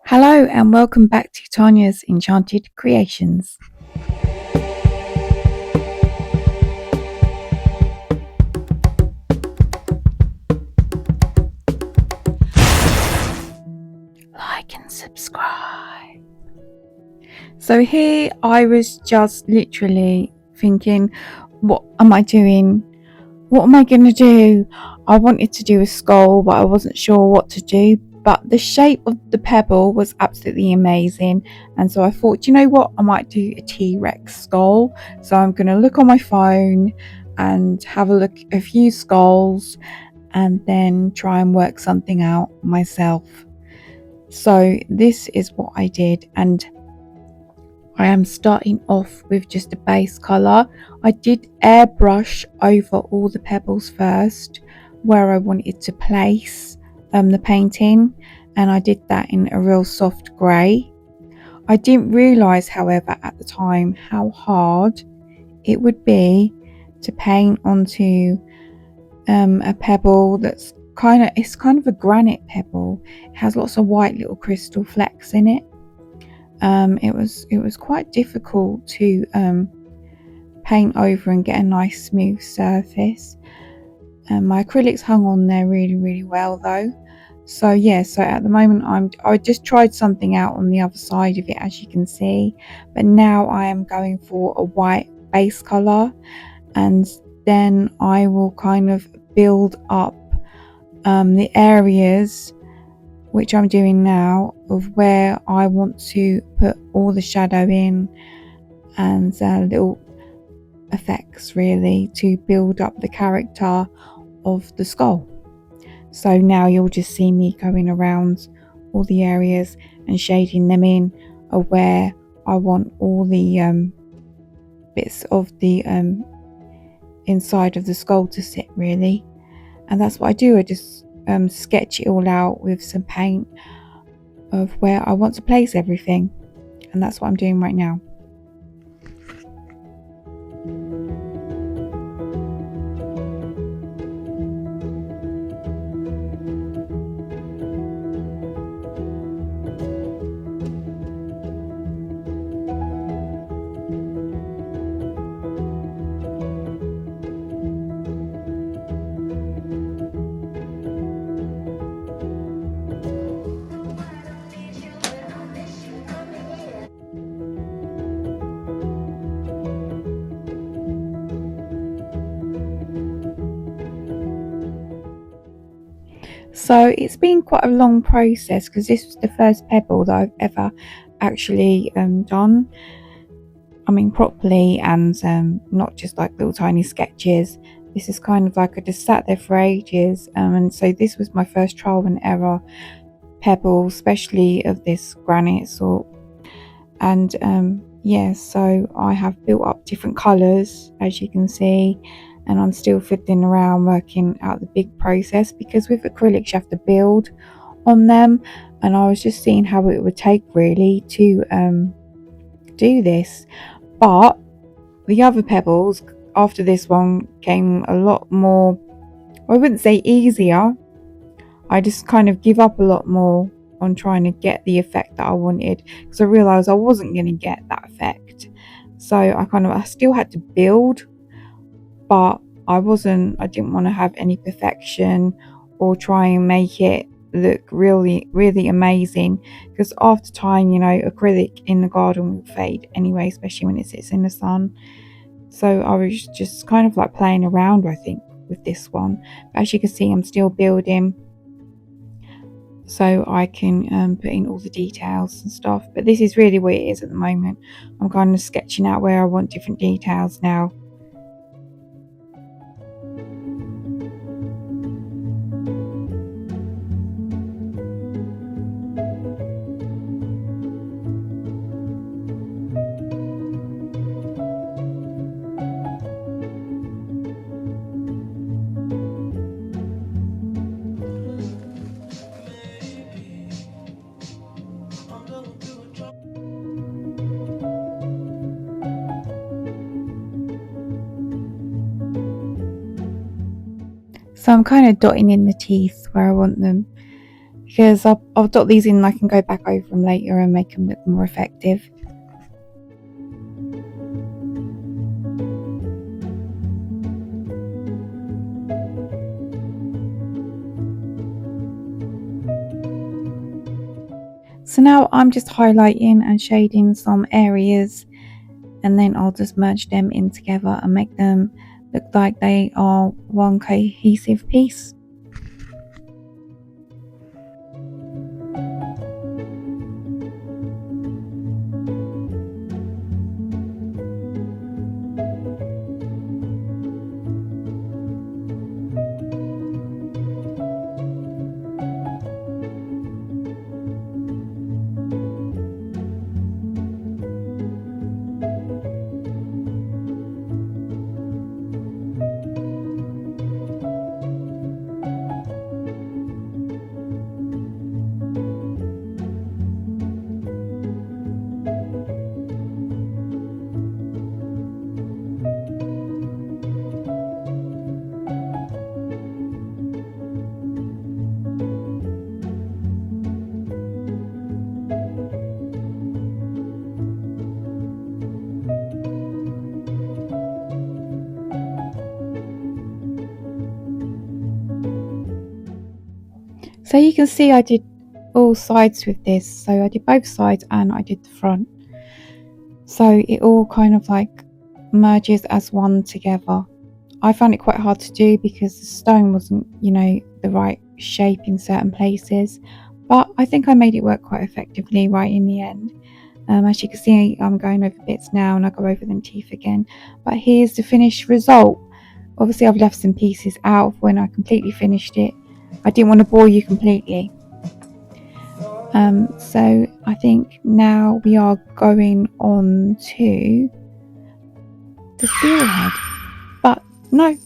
Hello and welcome back to Tania's Enchanted Creations. Like and subscribe. So here I was just literally thinking, what am I doing? What am I going to do? I wanted to do a skull, but I wasn't sure what to do. But the shape of the pebble was absolutely amazing. And so I thought, you know what? I might do a T-Rex skull. So I'm going to look on my phone and have a look at a few skulls and then try and work something out myself. So this is what I did, and I am starting off with just a base colour. I did airbrush over all the pebbles first where I wanted to place the painting, and I did that in a real soft grey. I didn't realise, however, at the time how hard it would be to paint onto a pebble that's it's kind of a granite pebble. It has lots of white little crystal flecks in it. It was quite difficult to paint over and get a nice smooth surface. My acrylics hung on there really well though. So yeah, so at the moment I just tried something out on the other side of it, as you can see, but now I am going for a white base colour, and then I will kind of build up the areas, which I'm doing now, of where I want to put all the shadow in and little effects really to build up the character of the skull. So now you'll just see me going around all the areas and shading them in where I want all the bits of the inside of the skull to sit really. And that's what I do. I just sketch it all out with some paint of where I want to place everything, and that's what I'm doing right now. So it's been quite a long process because this was the first pebble that I've ever actually done. I mean properly, and not just like little tiny sketches. This is kind of like I just sat there for ages, and so this was my first trial and error pebble, especially of this granite sort. And yeah, so I have built up different colours, as you can see, and I'm still fiddling around working out the big process, because with acrylics you have to build on them, and I was just seeing how it would take really to do this. But the other pebbles after this one came a lot more, I wouldn't say easier, I just kind of give up a lot more on trying to get the effect that I wanted, because I realised I wasn't going to get that effect. So I still had to build, but I didn't want to have any perfection or try and make it look really amazing, because after time, you know, acrylic in the garden will fade anyway, especially when it sits in the sun. So I was just kind of like playing around, I think, with this one. But as you can see, I'm still building, so I can put in all the details and stuff. But this is really what it is at the moment. I'm kind of sketching out where I want different details now. So I'm kind of dotting in the teeth where I want them, because I'll dot these in and I can go back over them later and make them look more effective. So now I'm just highlighting and shading some areas, and then I'll just merge them in together and make them look like they are one cohesive piece. So you can see I did all sides with this. So I did both sides and I did the front. So it all kind of like merges as one together. I found it quite hard to do because the stone wasn't, the right shape in certain places. But I think I made it work quite effectively right in the end. As you can see, I'm going over bits now and I'll go over them teeth again. But here's the finished result. Obviously I've left some pieces out when I completely finished it. I didn't want to bore you completely. So I think now we are going on to the seal head. But no,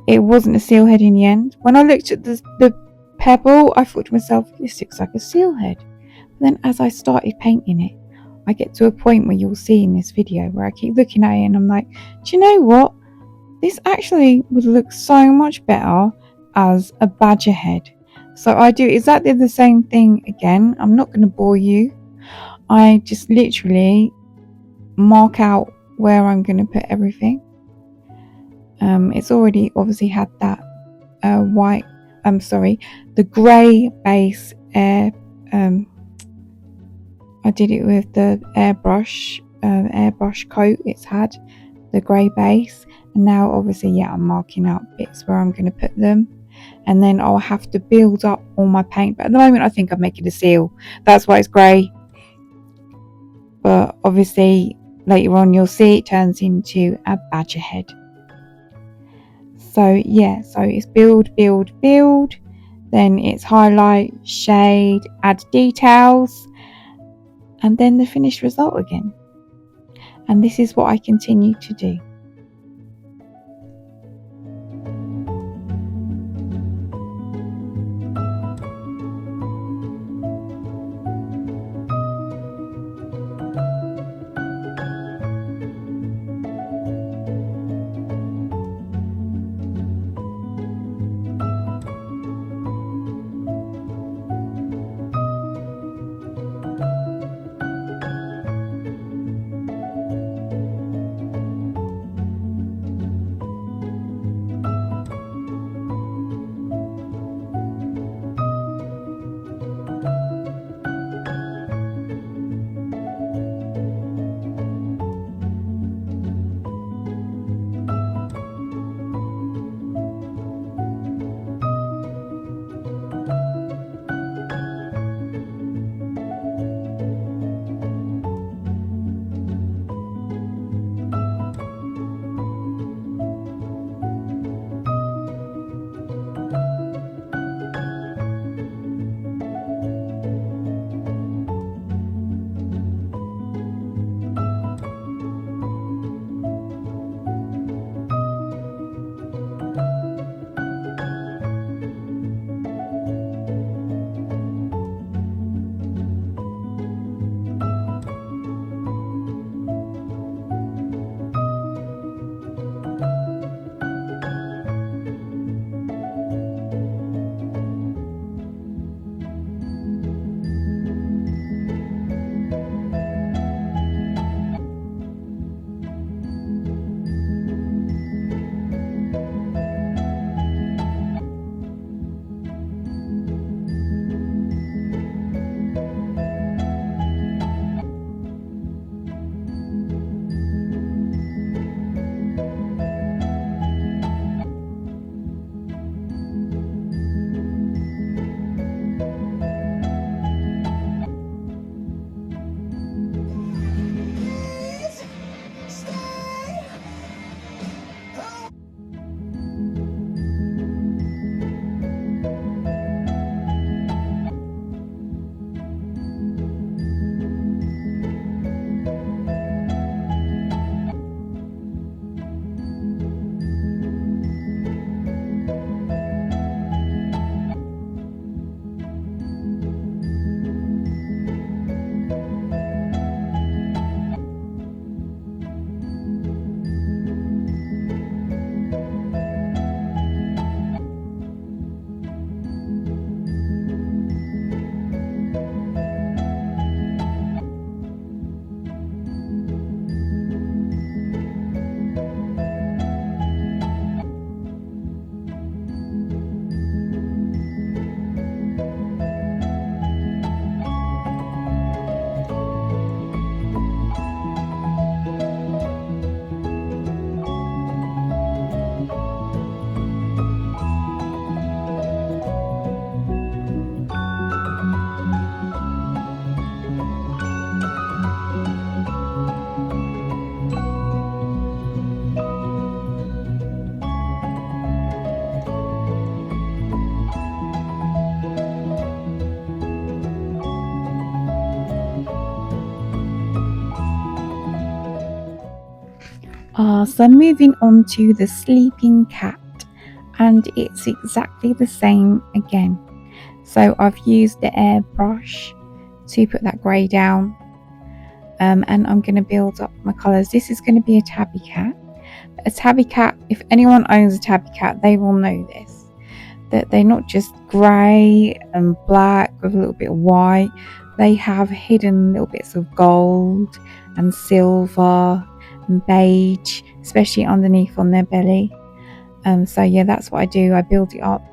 it wasn't a seal head in the end. When I looked at the pebble, I thought to myself, this looks like a seal head. But then as I started painting it, I get to a point where you'll see in this video where I keep looking at it and I'm like, do you know what? This actually would look so much better as a badger head. So I do exactly the same thing again. I'm not going to bore you. I just literally mark out where I'm going to put everything. It's already obviously had that the grey base air. I did it with the airbrush coat. It's had the grey base, and now obviously I'm marking out bits where I'm going to put them, and then I'll have to build up all my paint. But at the moment I think I'm making a seal, that's why it's grey, but obviously later on you'll see it turns into a badger head. So it's build, then it's highlight, shade, add details, and then the finished result again. And this is what I continue to do. So moving on to the sleeping cat, and it's exactly the same again. So I've used the airbrush to put that grey down, and I'm going to build up my colours. This is going to be a tabby cat. A tabby cat, if anyone owns a tabby cat, they will know this, that they're not just grey and black with a little bit of white. They have hidden little bits of gold and silver and beige, especially underneath on their belly. So yeah, that's what I do. I build it up,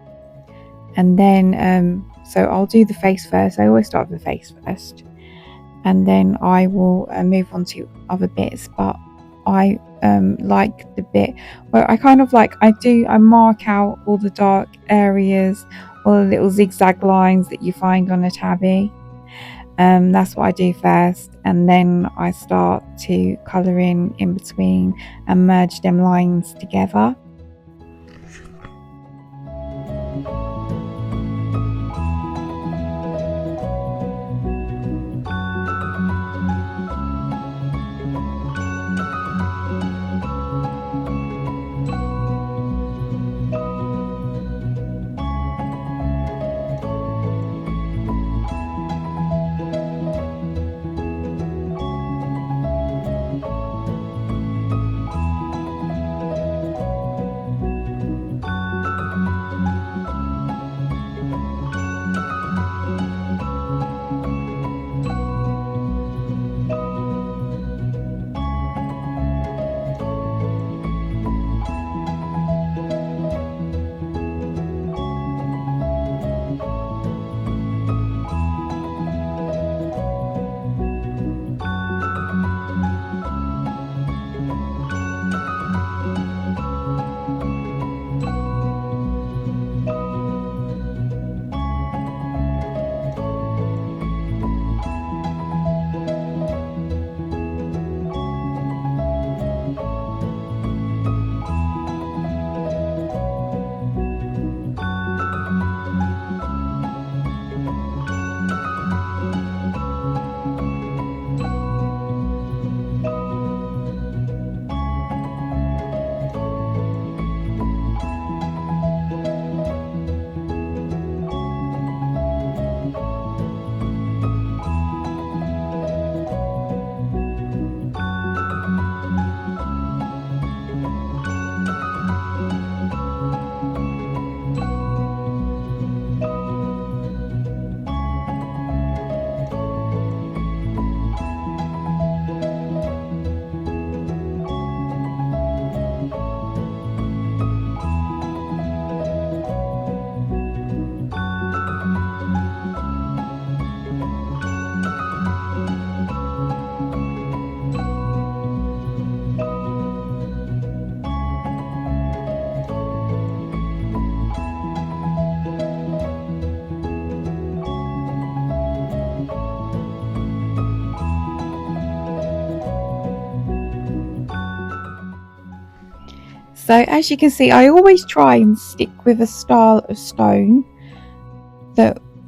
and then so I'll do the face first. I always start with the face first, and then I will move on to other bits. But I like the bit where I kind of like I mark out all the dark areas, all the little zigzag lines that you find on a tabby. That's what I do first, and then I start to colour in between and merge them lines together. So as you can see, I always try and stick with a style of stone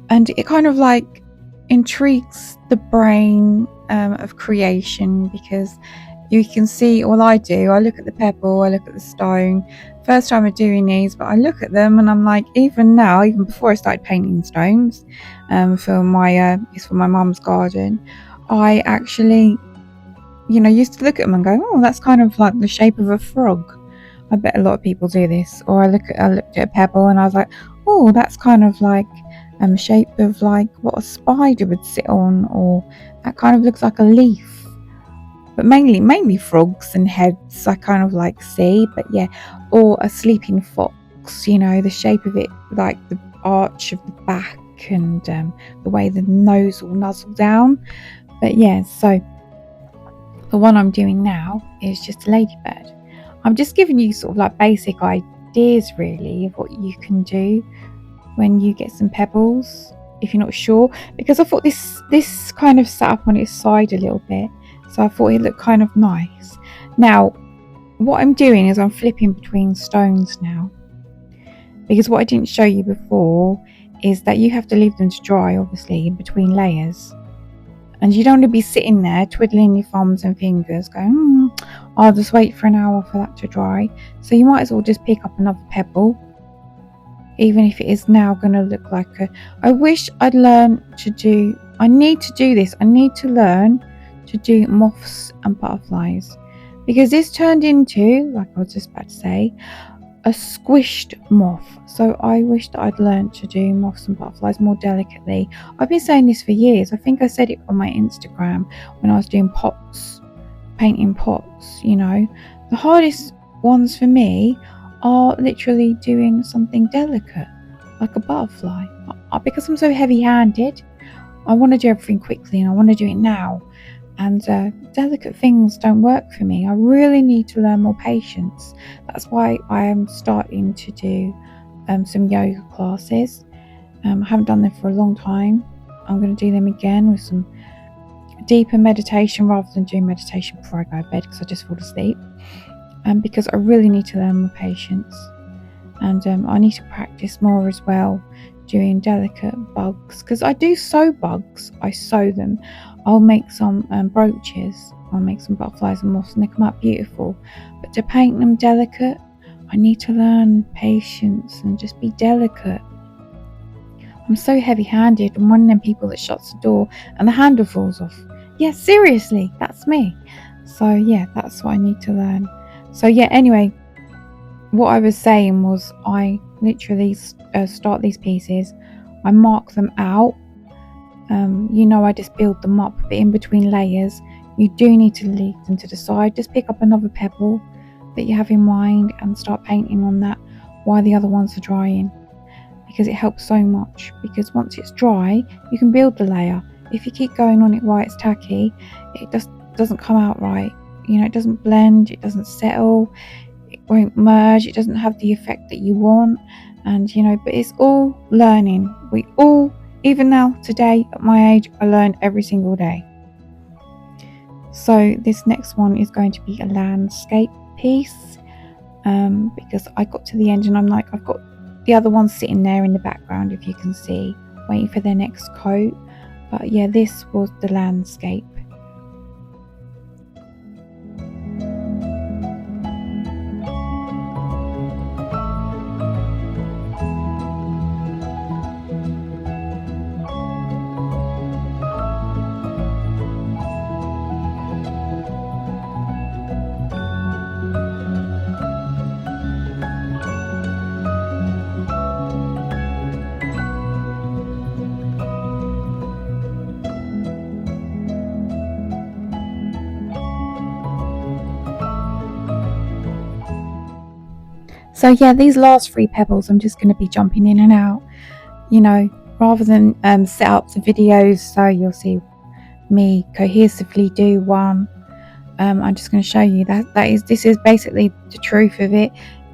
and it kind of like intrigues the brain of creation, because you can see, all I do, I look at the pebble, I look at the stone. First time I'm doing these, but I look at them and I'm like, even now, even before I started painting stones for my mum's garden, I actually, used to look at them and go, oh, that's kind of like the shape of a frog. I bet a lot of people do this. Or I looked at a pebble and I was like, oh, that's kind of like shape of like what a spider would sit on, or that kind of looks like a leaf. But mainly frogs and heads I kind of like see, but yeah, or a sleeping fox, the shape of it, like the arch of the back and the way the nose will nuzzle down. But yeah, so the one I'm doing now is just a ladybird. I'm just giving you sort of like basic ideas really of what you can do when you get some pebbles, if you're not sure, because I thought this kind of sat up on its side a little bit, so I thought it looked kind of nice. Now what I'm doing is I'm flipping between stones now, because what I didn't show you before is that you have to leave them to dry, obviously, in between layers. And you don't want to be sitting there twiddling your thumbs and fingers going, I'll just wait for an hour for that to dry. So you might as well just pick up another pebble, even if it is now going to look like a... I wish I'd learned to do... I need to do this. I need to learn to do moths and butterflies, because this turned into, like I was just about to say, a squished moth. So I wish that I'd learned to do moths and butterflies more delicately. I've been saying this for years. I think I said it on my Instagram when I was doing pots, painting pots. You know, the hardest ones for me are literally doing something delicate like a butterfly, because I'm so heavy-handed. I want to do everything quickly and I want to do it now, and delicate things don't work for me. I really need to learn more patience. That's why I am starting to do some yoga classes. I haven't done them for a long time. I'm going to do them again with some deeper meditation rather than doing meditation before I go to bed, because I just fall asleep. Because I really need to learn more patience, and I need to practice more as well doing delicate bugs, because I do sew bugs. I sew them. I'll make some brooches, I'll make some butterflies and moths, and they come out beautiful, but to paint them delicate, I need to learn patience and just be delicate. I'm so heavy-handed. I'm one of them people that shuts the door and the handle falls off. Yeah, seriously, that's me. So yeah, that's what I need to learn. So yeah, anyway, what I was saying was I literally start these pieces, I mark them out. I just build them up, but in between layers you do need to leave them to the side. Just pick up another pebble that you have in mind and start painting on that while the other ones are drying, because it helps so much. Because once it's dry, you can build the layer. If you keep going on it while it's tacky, it just doesn't come out right. It doesn't blend, it doesn't settle, it won't merge, it doesn't have the effect that you want. And but it's all learning. We all, even now today at my age, I learn every single day. So this next one is going to be a landscape piece, because I got to the end and I'm like, I've got the other ones sitting there in the background, if you can see, waiting for their next coat. But yeah, this was the landscape. So yeah, these last 3 pebbles, I'm just going to be jumping in and out, rather than set up the videos so you'll see me cohesively do one. I'm just going to show you this is basically the truth of it.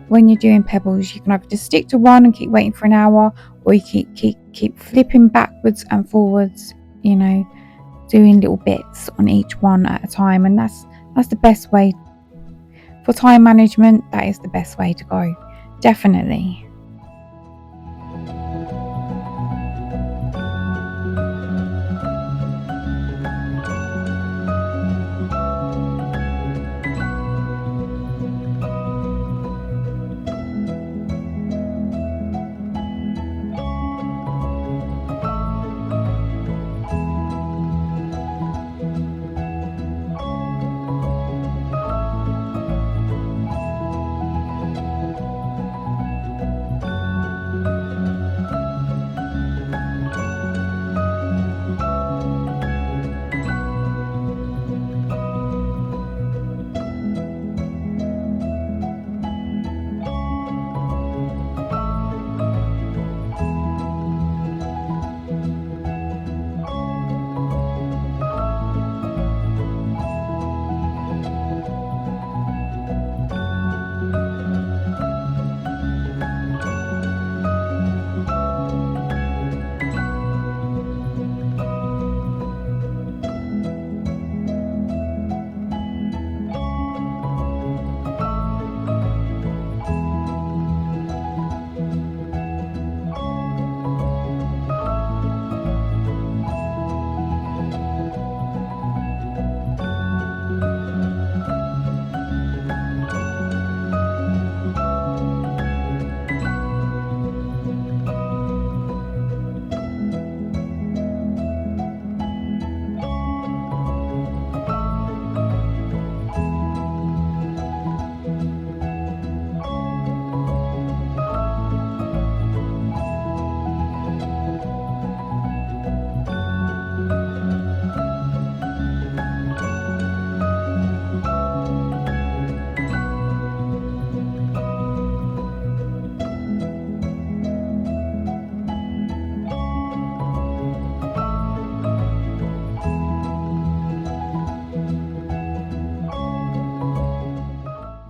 When you're doing pebbles, you can either just stick to one and keep waiting for an hour, or you keep flipping backwards and forwards, doing little bits on each one at a time. And that's the best way for time management. That is the best way to go, definitely.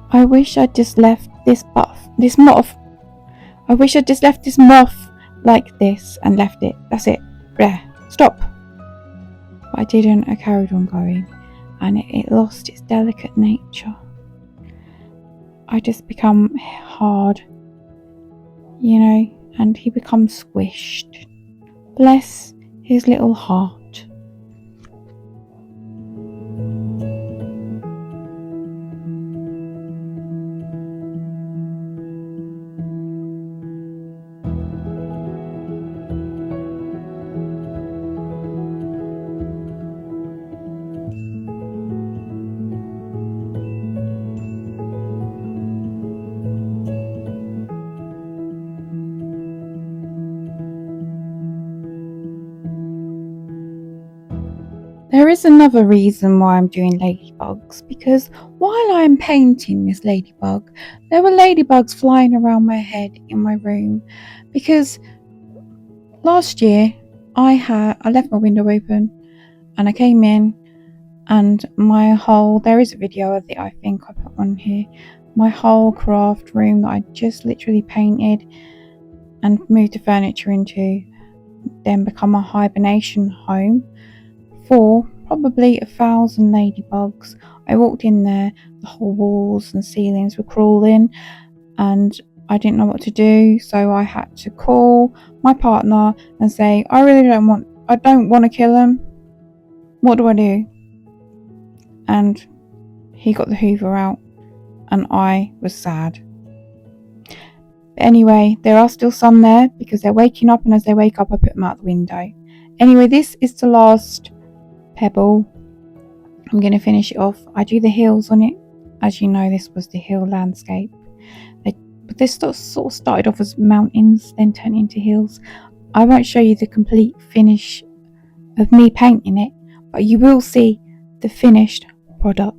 I wish I'd just left this moth. I wish I'd just left this moth like this and left it. That's it. There. Stop. But I didn't. I carried on going, and it lost its delicate nature. I just become hard, and he becomes squished. Bless his little heart. There is another reason why I'm doing ladybugs, because while I'm painting this ladybug, there were ladybugs flying around my head in my room, because last year I left my window open and I came in, and there is a video of it, I think I put on here, my whole craft room that I just literally painted and moved the furniture into, then become a hibernation home for probably 1,000 ladybugs. I walked in there, the whole walls and ceilings were crawling, and I didn't know what to do, so I had to call my partner and say, I don't want to kill them. What do I do? And he got the Hoover out, and I was sad. But anyway, there are still some there because they're waking up, and as they wake up I put them out the window. Anyway, this is the last pebble. I'm going to finish it off. I do the hills on it. As you know, this was the hill landscape. But this sort of started off as mountains, then turned into hills. I won't show you the complete finish of me painting it, but you will see the finished product.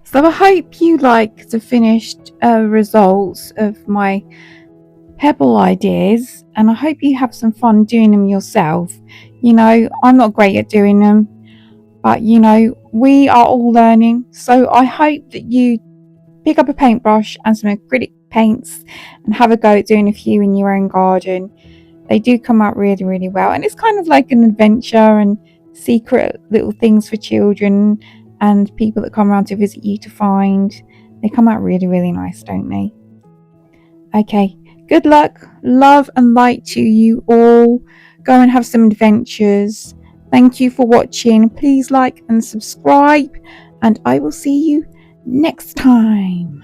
So I hope you like the finished results of my pebble ideas, and I hope you have some fun doing them yourself. I'm not great at doing them, but we are all learning. So I hope that you pick up a paintbrush and some acrylic paints and have a go at doing a few in your own garden. They do come out really, really well, and it's kind of like an adventure and secret little things for children and people that come around to visit you to find. They come out really, really nice, don't they? Okay, good luck, love and light to you all. Go and have some adventures. Thank you for watching. Please like and subscribe, and I will see you next time.